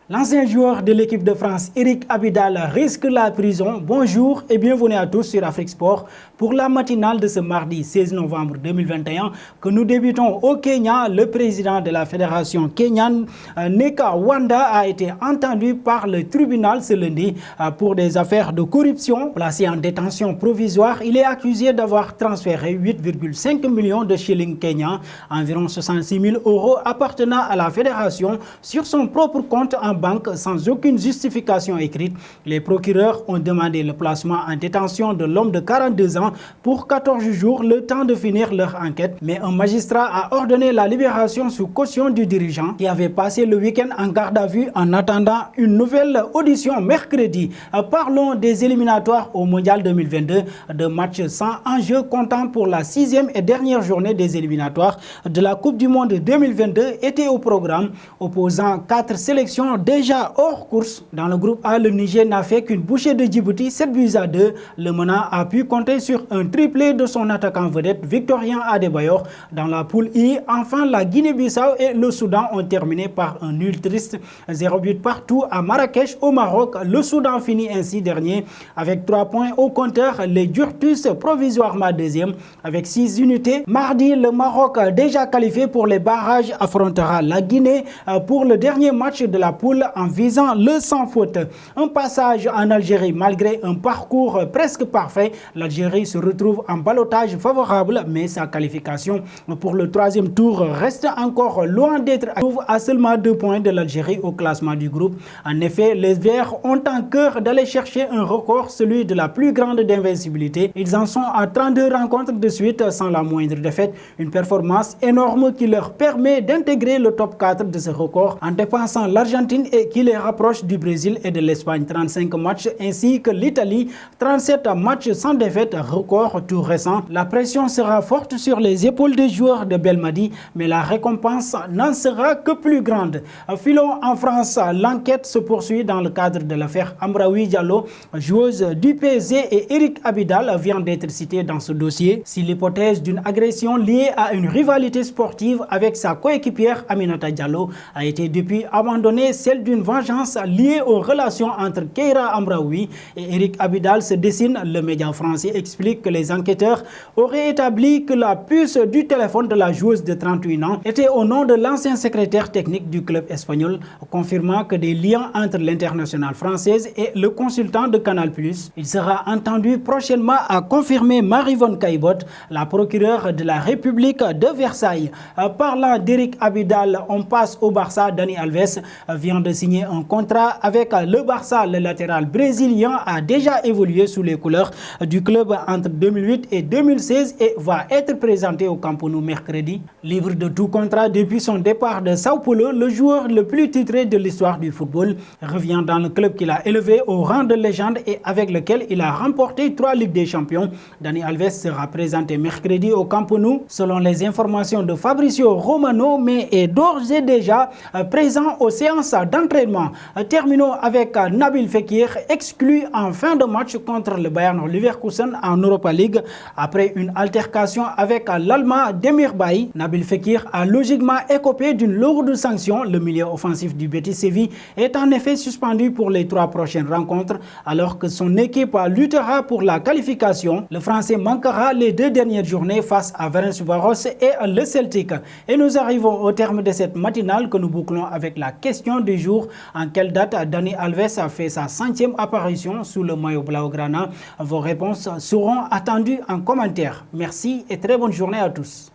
L'ancien joueur de l'équipe de France, Eric Abidal, risque la prison. Bonjour et bienvenue à tous sur Afrique Sport pour la matinale de ce mardi 16 novembre 2021 que nous débutons au Kenya. Le président de la fédération kenyane, Neka Wanda, a été entendu par le tribunal ce lundi pour des affaires de corruption. Placé en détention provisoire, il est accusé d'avoir transféré 8,5 millions de shillings kenyans, environ 66 000 € appartenant à la fédération, sur son propre compte en banque sans aucune justification écrite. Les procureurs ont demandé le placement en détention de l'homme de 42 ans pour 14 jours, le temps de finir leur enquête. Mais un magistrat a ordonné la libération sous caution du dirigeant qui avait passé le week-end en garde à vue en attendant une nouvelle audition mercredi. Parlons des éliminatoires au Mondial 2022, de matchs sans enjeu comptant pour la 6e et dernière journée des éliminatoires de la Coupe du Monde 2022 était au programme, opposant 4 sélections déjà hors course. Dans le groupe A, le Niger n'a fait qu'une bouchée de Djibouti, 7-2. Le menant a pu compter sur un triplé de son attaquant vedette Victorien Adebayor. Dans la poule I, enfin, la Guinée-Bissau et le Soudan ont terminé par un nul triste, 0 but partout à Marrakech au Maroc. Le Soudan finit ainsi dernier avec 3 points au compteur. Les Durtus provisoirement deuxième avec 6 unités. Mardi, le Maroc, déjà qualifié pour les barrages, affrontera la Guinée pour le dernier match de la poule en visant le sans faute. Un passage en Algérie malgré un parcours presque parfait. L'Algérie se retrouve en ballottage favorable, mais sa qualification pour le 3e tour reste encore loin d'être à seulement 2 points de l'Algérie au classement du groupe. En effet, les Verts ont en cœur d'aller chercher un record, celui de la plus grande d'invincibilité. Ils en sont à 32 rencontres de suite sans la moindre défaite. Une performance énorme qui leur permet d'intégrer le top 4 de ce record en dépassant l'Argentine et qui les rapproche du Brésil et de l'Espagne, 35 matchs, ainsi que l'Italie, 37 matchs sans défaite, record tout récent. La pression sera forte sur les épaules des joueurs de Belmadi, mais la récompense n'en sera que plus grande. Filons en France, l'enquête se poursuit dans le cadre de l'affaire Amraoui Diallo, joueuse du PSG, et Eric Abidal vient d'être cité dans ce dossier. Si l'hypothèse d'une agression liée à une rivalité sportive avec sa coéquipière Aminata Diallo a été depuis abandonnée, celle d'une vengeance liée aux relations entre Keira Amraoui et Eric Abidal se dessine. Le média français explique que les enquêteurs auraient établi que la puce du téléphone de la joueuse de 31 ans était au nom de l'ancien secrétaire technique du club espagnol, confirmant que des liens entre l'internationale française et le consultant de Canal+. Il sera entendu prochainement, a confirmé Marie-Vonne Caillebotte, la procureure de la République de Versailles. Parlant d'Eric Abidal, on passe au Barça. Dani Alves vient de signer un contrat avec le Barça. Le latéral brésilien a déjà évolué sous les couleurs du club entre 2008 et 2016 et va être présenté au Camp Nou mercredi. Libre de tout contrat depuis son départ de Sao Paulo, le joueur le plus titré de l'histoire du football revient dans le club qu'il a élevé au rang de légende et avec lequel il a remporté 3 Ligues des Champions. Dani Alves sera présenté mercredi au Camp Nou selon les informations de Fabrizio Romano, mais est d'ores et déjà présent aux séances d'entraînement. Terminons avec Nabil Fekir, exclu en fin de match contre le Bayern Leverkusen en Europa League après une altercation avec l'Allemand Demirbay. Nabil Fekir a logiquement écopé d'une lourde sanction. Le milieu offensif du Betis Séville est en effet suspendu pour les 3 prochaines rencontres alors que son équipe luttera pour la qualification. Le Français manquera les 2 dernières journées face à Ferencváros et le Celtic. Et nous arrivons au terme de cette matinale que nous bouclons avec la question du jour. En quelle date Dani Alves a fait sa 100e apparition sous le maillot blaugrana? Vos réponses seront attendues en commentaire. Merci et très bonne journée à tous.